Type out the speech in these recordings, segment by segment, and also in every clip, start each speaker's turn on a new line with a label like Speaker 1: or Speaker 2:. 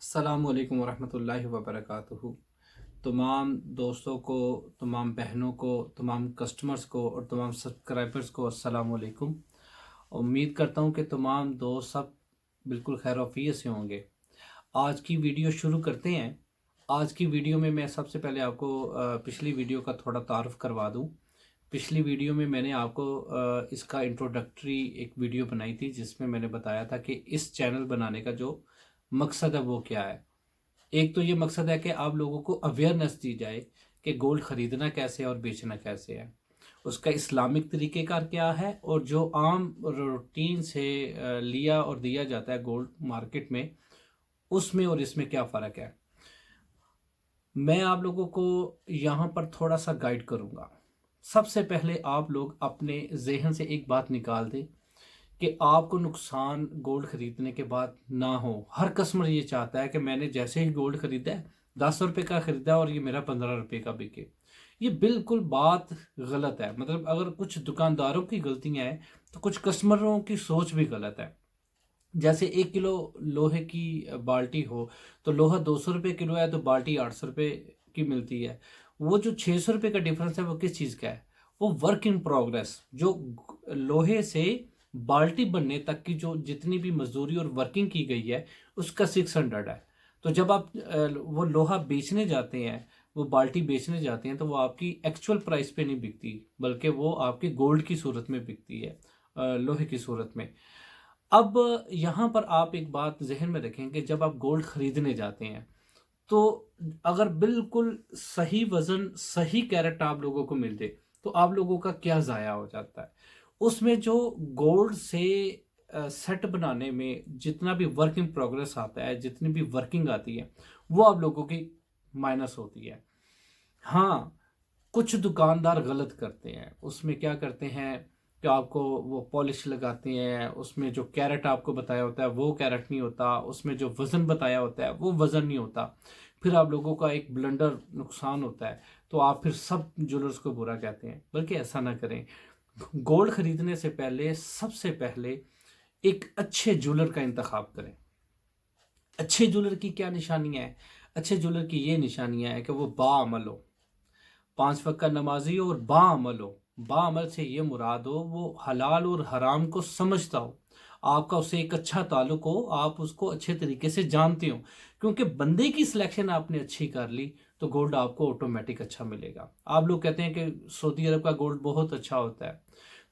Speaker 1: अस्सलामुअलैकुम वरहमतुल्लाहि वबरकातुहू। तमाम दोस्तों को, तमाम बहनों को, तमाम कस्टमर्स को और तमाम सब्सक्राइबर्स को अस्सलामुअलैकुम। उम्मीद करता हूँ कि तमाम दोस्त सब बिल्कुल खैर से होंगे। आज की वीडियो शुरू करते हैं। आज की वीडियो में मैं सबसे पहले आपको पिछली वीडियो का थोड़ा तारुफ करवा दूँ। पिछली वीडियो में मैंने आपको इसका इंट्रोडक्टरी एक वीडियो बनाई थी जिसमें मैंने बताया था कि इस चैनल बनाने का जो मकसद है वो क्या है। एक तो ये मकसद है कि आप लोगों को अवेयरनेस दी जाए कि गोल्ड खरीदना कैसे है और बेचना कैसे है, उसका इस्लामिक तरीक़ेकार क्या है और जो आम रूटीन से लिया और दिया जाता है गोल्ड मार्केट में, उसमें और इसमें क्या फ़र्क है। मैं आप लोगों को यहाँ पर थोड़ा सा गाइड करूँगा। सबसे पहले आप लोग अपने जहन से एक बात निकाल दें कि आपको नुकसान गोल्ड खरीदने के बाद ना हो। हर कस्टमर ये चाहता है कि मैंने जैसे ही गोल्ड खरीदा है, 10 रुपए का खरीदा और ये मेरा 15 रुपए का बिके। ये बिल्कुल बात गलत है। मतलब अगर कुछ दुकानदारों की गलतियां हैं तो कुछ कस्टमरों की सोच भी गलत है। जैसे 1 किलो लोहे की बाल्टी हो तो लोहा 200 रुपये किलो है तो बाल्टी 800 रुपये की मिलती है। वो जो 600 रुपये का डिफरेंस है वो किस चीज़ का है? वो वर्क इन प्रोग्रेस, जो लोहे से बाल्टी बनने तक की जो जितनी भी मजदूरी और वर्किंग की गई है उसका 600 है। तो जब आप वो लोहा बेचने जाते हैं, वो बाल्टी बेचने जाते हैं तो वो आपकी एक्चुअल प्राइस पे नहीं बिकती, बल्कि वो आपकी गोल्ड की सूरत में बिकती है, लोहे की सूरत में। अब यहाँ पर आप एक बात जहन में रखें कि जब आप गोल्ड खरीदने जाते हैं तो अगर बिल्कुल सही वजन, सही कैरेट आप लोगों को मिल जाए तो आप लोगों का क्या ज़ाया हो जाता है। उसमें जो गोल्ड से सेट बनाने में जितना भी वर्क इन प्रोग्रेस आता है, जितनी भी वर्किंग आती है, वो आप लोगों की माइनस होती है। हाँ, कुछ दुकानदार गलत करते हैं। उसमें क्या करते हैं कि आपको वो पॉलिश लगाते हैं, उसमें जो कैरेट आपको बताया होता है वो कैरेट नहीं होता, उसमें जो वज़न बताया होता है वो वज़न नहीं होता। फिर आप लोगों का एक ब्लंडर नुकसान होता है, तो आप फिर सब ज्वेलर्स को बुरा कहते हैं। बल्कि ऐसा ना करें। गोल्ड खरीदने से पहले सबसे पहले एक अच्छे ज्वेलर का इंतखाब करें। अच्छे ज्वेलर की क्या निशानियाँ हैं? अच्छे ज्वेलर की ये निशानियाँ हैं कि वो बाअमल हो, 5 वक्त का नमाजी हो और बाअमल हो। बाअमल से ये मुराद हो वो हलाल और हराम को समझता हो, आपका उससे एक अच्छा ताल्लुक हो, आप उसको अच्छे तरीके से जानते हो। क्योंकि बंदे की सिलेक्शन आपने अच्छी कर ली तो गोल्ड आपको ऑटोमेटिक अच्छा मिलेगा। आप लोग कहते हैं कि सऊदी अरब का गोल्ड बहुत अच्छा होता है।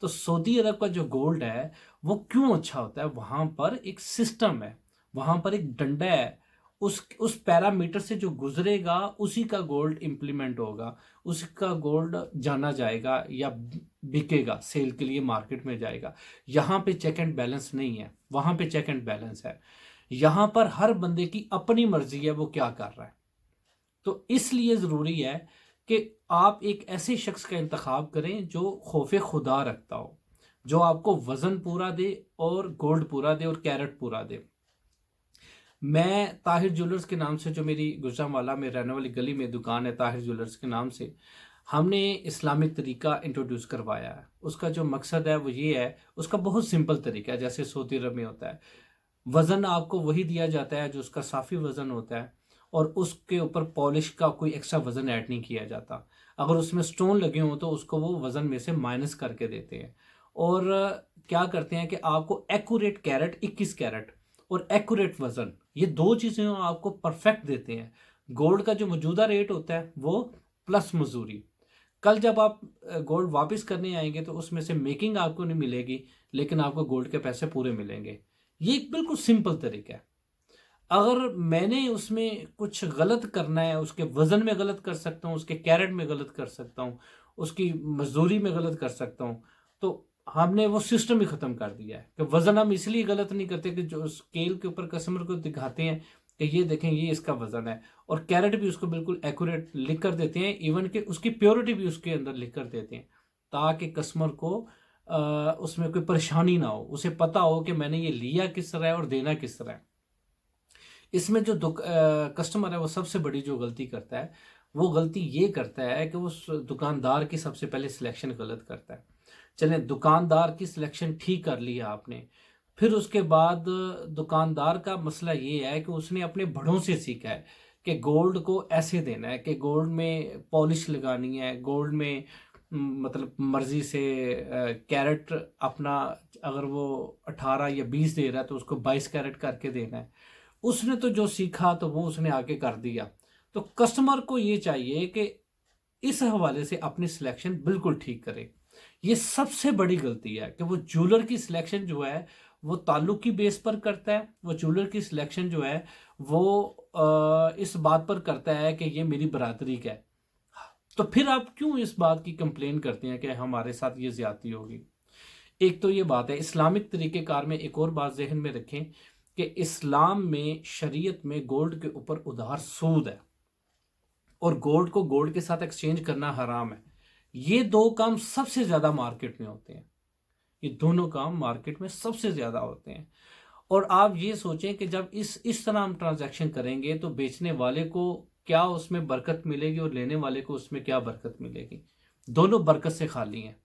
Speaker 1: तो सऊदी अरब का जो गोल्ड है वो क्यों अच्छा होता है? वहाँ पर एक सिस्टम है, वहाँ पर एक डंडा है, उस पैरामीटर से जो गुजरेगा उसी का गोल्ड इंप्लीमेंट होगा, उसका गोल्ड जाना जाएगा या बिकेगा, सेल के लिए मार्केट में जाएगा। यहाँ पे चेक एंड बैलेंस नहीं है, वहाँ पे चेक एंड बैलेंस है। यहाँ पर हर बंदे की अपनी मर्जी है वो क्या कर रहा है। तो इसलिए ज़रूरी है कि आप एक ऐसे शख्स का इंतखाब करें जो खौफ खुदा रखता हो, जो आपको वज़न पूरा दे और गोल्ड पूरा दे और कैरेट पूरा दे। मैं ताहिर ज्वेलर्स के नाम से, जो मेरी गुजरांवाला में रहने वाली गली में दुकान है ताहिर ज्वेलर्स के नाम से, हमने इस्लामिक तरीका इंट्रोड्यूस करवाया है। उसका जो मकसद है वो ये है, उसका बहुत सिंपल तरीका है जैसे सऊदी अरब में होता है। वज़न आपको वही दिया जाता है जो उसका साफ़ी वज़न होता है और उसके ऊपर पॉलिश का कोई एक्स्ट्रा वज़न ऐड नहीं किया जाता। अगर उसमें स्टोन लगे हों तो उसको वो वज़न में से माइनस करके देते हैं। और क्या करते हैं कि आपको एक्यूरेट कैरेट, 21 कैरेट और एक्यूरेट वज़न, ये दो चीज़ें आपको परफेक्ट देते हैं। गोल्ड का जो मौजूदा रेट होता है वो प्लस मजदूरी। कल जब आप गोल्ड वापस करने आएंगे तो उसमें से मेकिंग आपको नहीं मिलेगी, लेकिन आपको गोल्ड के पैसे पूरे मिलेंगे। ये एक बिल्कुल सिंपल तरीका है। अगर मैंने उसमें कुछ गलत करना है, उसके वजन में गलत कर सकता हूँ, उसके कैरेट में गलत कर सकता हूँ, उसकी मजदूरी में गलत कर सकता हूँ, तो हमने वो सिस्टम ही खत्म कर दिया है। कि वजन हम इसलिए गलत नहीं करते कि जो स्केल के ऊपर कस्टमर को दिखाते हैं कि ये देखें ये इसका वजन है, और कैरेट भी उसको बिल्कुल एक्यूरेट लिख कर देते हैं, इवन कि उसकी प्योरिटी भी उसके अंदर लिख कर देते हैं, ताकि कस्टमर को उसमें कोई परेशानी ना हो, उसे पता हो कि मैंने ये लिया किस तरह है और देना किस तरह है। इसमें जो कस्टमर है वो सबसे बड़ी जो गलती करता है, वो गलती ये करता है कि वो उस दुकानदार की सबसे पहले सिलेक्शन गलत करता है। चलें, दुकानदार की सिलेक्शन ठीक कर ली है आपने, फिर उसके बाद दुकानदार का मसला ये है कि उसने अपने बड़ों से सीखा है कि गोल्ड को ऐसे देना है, कि गोल्ड में पॉलिश लगानी है, गोल्ड में मतलब मर्जी से कैरेट अपना, अगर वो 18 या 20 दे रहा है तो उसको 22 कैरेट करके देना है। उसने तो जो सीखा तो वो उसने आगे कर दिया। तो कस्टमर को ये चाहिए कि इस हवाले से अपनी सिलेक्शन बिल्कुल ठीक करे। ये सबसे बड़ी गलती है कि वो ज्वेलर की सिलेक्शन जो है वो ताल्लुक की बेस पर करता है। वो ज्वेलर की सिलेक्शन जो है वो इस बात पर करता है कि ये मेरी बरादरी का है। तो फिर आप क्यों इस बात की कंप्लेन करते हैं कि हमारे साथ ये ज्यादती होगी? एक तो ये बात है। इस्लामिक तरीक़ेकार में एक और बात जहन में रखें कि इस्लाम में, शरीयत में गोल्ड के ऊपर उधार सूद है और गोल्ड को गोल्ड के साथ एक्सचेंज करना हराम है। ये दो काम सबसे ज्यादा मार्केट में होते हैं। ये दोनों काम मार्केट में सबसे ज्यादा होते हैं। और आप ये सोचें कि जब इस तरह हम ट्रांजैक्शन करेंगे तो बेचने वाले को क्या उसमें बरकत मिलेगी और लेने वाले को उसमें क्या बरकत मिलेगी? दोनों बरकत से खाली हैं।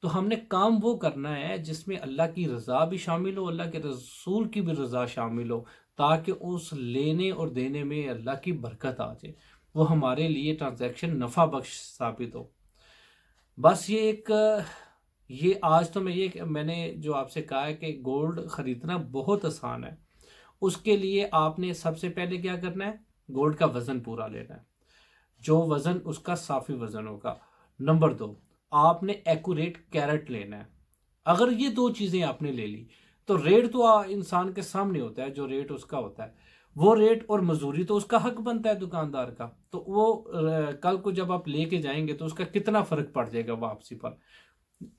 Speaker 1: तो हमने काम वो करना है जिसमें अल्लाह की रज़ा भी शामिल हो, अल्लाह के रसूल की भी रज़ा शामिल हो, ताकि उस लेने और देने में अल्लाह की बरकत आ जाए, वो हमारे लिए ट्रांजैक्शन नफ़ा बख्श साबित हो। बस ये आज तो मैंने जो आपसे कहा है कि गोल्ड ख़रीदना बहुत आसान है। उसके लिए आपने सबसे पहले क्या करना है? गोल्ड का वज़न पूरा लेना है, जो वज़न उसका साफ़ी वज़न होगा। नंबर दो, आपने एक्यूरेट कैरेट लेना है। अगर ये दो चीज़ें आपने ले ली तो रेट तो इंसान के सामने होता है, जो रेट उसका होता है वो रेट, और मजदूरी तो उसका हक बनता है दुकानदार का। तो वो कल को जब आप लेके जाएंगे तो उसका कितना फ़र्क पड़ जाएगा वापसी पर।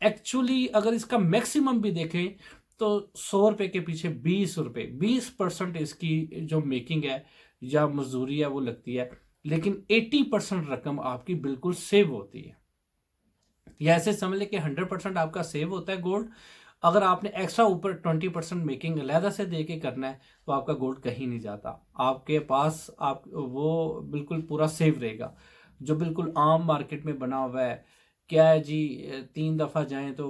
Speaker 1: एक्चुअली अगर इसका मैक्सिमम भी देखें तो 100 रुपए के पीछे 20 रुपए, 20% इसकी जो मेकिंग है या मजदूरी है वो लगती है, लेकिन 80% रकम आपकी बिल्कुल सेव होती है। या ऐसे समझ लें कि 100% आपका सेव होता है गोल्ड। अगर आपने एक्स्ट्रा ऊपर 20% मेकिंग अलहदा से दे के करना है तो आपका गोल्ड कहीं नहीं जाता, आपके पास आप वो बिल्कुल पूरा सेव रहेगा। जो बिल्कुल आम मार्केट में बना हुआ है, क्या है जी, 3 दफ़ा जाएं तो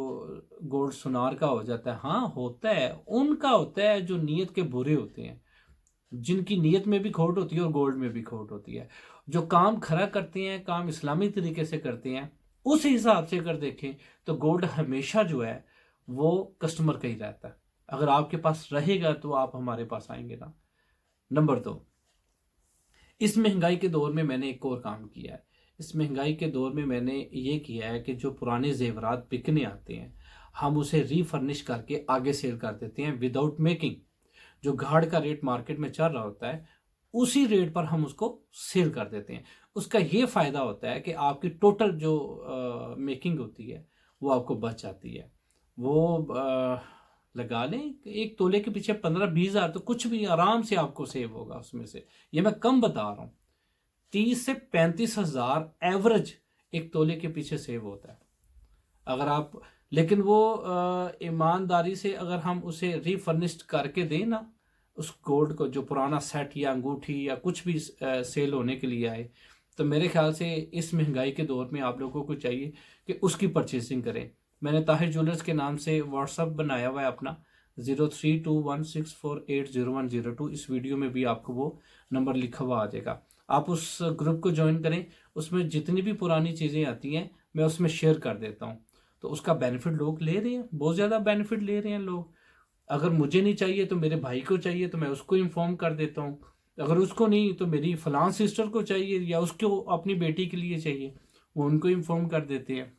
Speaker 1: गोल्ड सुनार का हो जाता है। हाँ होता है, उनका होता है जो नीयत के बुरे होते हैं, जिनकी नीयत में भी खोट होती है और गोल्ड में भी खोट होती है। जो काम खरा करते हैं, काम इस्लामी तरीके से करते हैं, उस हिसाब से अगर देखें तो गोल्ड हमेशा जो है वो कस्टमर का ही रहता है। अगर आपके पास रहेगा तो आप हमारे पास आएंगे ना। नंबर दो, इस महंगाई के दौर में मैंने एक और काम किया है। इस महंगाई के दौर में मैंने ये किया है कि जो पुराने जेवरात बिकने आते हैं हम उसे रीफर्निश करके आगे सेल कर देते हैं विदाउट मेकिंग। जो गार्ड का रेट मार्केट में चल रहा होता है उसी रेट पर हम उसको सेल कर देते हैं। उसका ये फायदा होता है कि आपकी टोटल जो मेकिंग होती है वो आपको बच जाती है। वो लगा लें कि 1 तोले के पीछे 15-20 हज़ार तो कुछ भी आराम से आपको सेव होगा उसमें से। ये मैं कम बता रहा हूँ, 30 से 35 हज़ार एवरेज 1 तोले के पीछे सेव होता है। अगर आप, लेकिन वो ईमानदारी से अगर हम उसे रीफर्निश्ड करके दें ना उस गोल्ड को, जो पुराना सेट या अंगूठी या कुछ भी सेल होने के लिए आए, तो मेरे ख्याल से इस महंगाई के दौर में आप लोगों को चाहिए कि उसकी परचेसिंग करें। मैंने ताहिर ज्वेलर्स के नाम से व्हाट्सअप बनाया हुआ है अपना, 032164800102। इस वीडियो में भी आपको वो नंबर लिखा हुआ आ जाएगा। आप उस ग्रुप को ज्वाइन करें, उसमें जितनी भी पुरानी चीज़ें आती हैं मैं उसमें शेयर कर देता हूँ। तो उसका बेनिफिट लोग ले रहे हैं, बहुत ज़्यादा बेनिफिट ले रहे हैं लोग। अगर मुझे नहीं चाहिए तो मेरे भाई को चाहिए तो मैं उसको इन्फॉर्म कर देता हूँ। अगर उसको नहीं तो मेरी फलां सिस्टर को चाहिए या उसको अपनी बेटी के लिए चाहिए, वो उनको इन्फॉर्म कर देते हैं।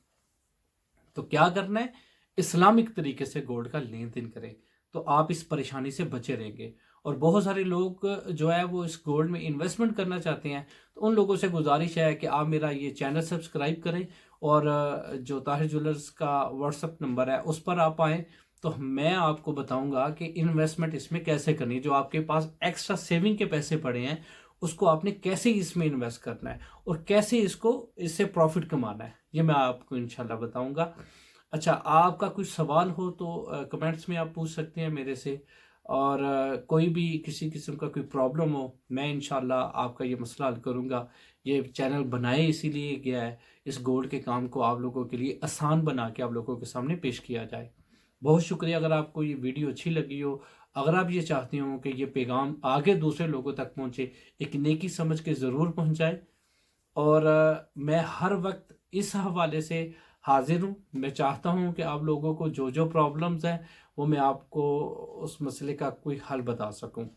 Speaker 1: तो क्या करना है, इस्लामिक तरीके से गोल्ड का लेन देन करें तो आप इस परेशानी से बचे रहेंगे। और बहुत सारे लोग जो है वो इस गोल्ड में इन्वेस्टमेंट करना चाहते हैं, तो उन लोगों से गुजारिश है कि आप मेरा ये चैनल सब्सक्राइब करें और जो ताहिर ज्वेलर्स का व्हाट्सअप नंबर है उस पर आप आएँ। तो मैं आपको बताऊंगा कि इन्वेस्टमेंट इसमें कैसे करनी है। जो आपके पास एक्स्ट्रा सेविंग के पैसे पड़े हैं उसको आपने कैसे इसमें इन्वेस्ट करना है और कैसे इससे प्रॉफिट कमाना है, ये मैं आपको इंशाल्लाह बताऊंगा। अच्छा, आपका कुछ सवाल हो तो कमेंट्स में आप पूछ सकते हैं मेरे से। और कोई भी किसी किस्म का कोई प्रॉब्लम हो, मैं इंशाल्लाह आपका ये मसला हल करूँगा। ये चैनल बनाए इसीलिए गया है, इस गोल्ड के काम को आप लोगों के लिए आसान बना के आप लोगों के सामने पेश किया जाए। बहुत शुक्रिया। अगर आपको ये वीडियो अच्छी लगी हो, अगर आप ये चाहते हो कि ये पैगाम आगे दूसरे लोगों तक पहुँचे, एक नेकी समझ के ज़रूर पहुँचाए। और मैं हर वक्त इस हवाले से हाजिर हूँ। मैं चाहता हूँ कि आप लोगों को जो जो प्रॉब्लम्स हैं वो मैं आपको उस मसले का कोई हल बता सकूँ।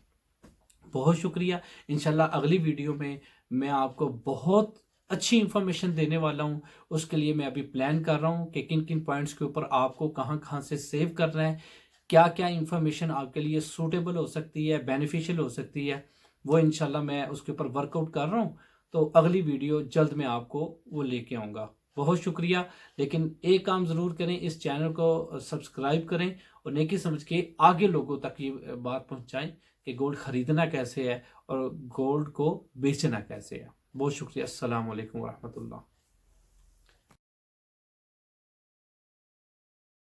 Speaker 1: बहुत शुक्रिया। इंशाल्लाह अगली वीडियो में मैं आपको बहुत अच्छी इंफॉर्मेशन देने वाला हूँ। उसके लिए मैं अभी प्लान कर रहा हूँ कि किन किन पॉइंट्स के ऊपर आपको कहाँ कहाँ से सेव करना है, क्या क्या इंफॉर्मेशन आपके लिए सूटेबल हो सकती है, बेनिफिशियल हो सकती है। वो इंशाल्लाह मैं उसके ऊपर वर्कआउट कर रहा हूँ। तो अगली वीडियो जल्द मैं आपको वो लेके आऊँगा। बहुत शुक्रिया। लेकिन एक काम ज़रूर करें, इस चैनल को सब्सक्राइब करें और नेकी समझ के आगे लोगों तक ये बात पहुँचाएं कि गोल्ड ख़रीदना कैसे है और गोल्ड को बेचना कैसे है। बहुत शुक्रिया। अस्सलाम वालेकुम वरहमतुल्लाह।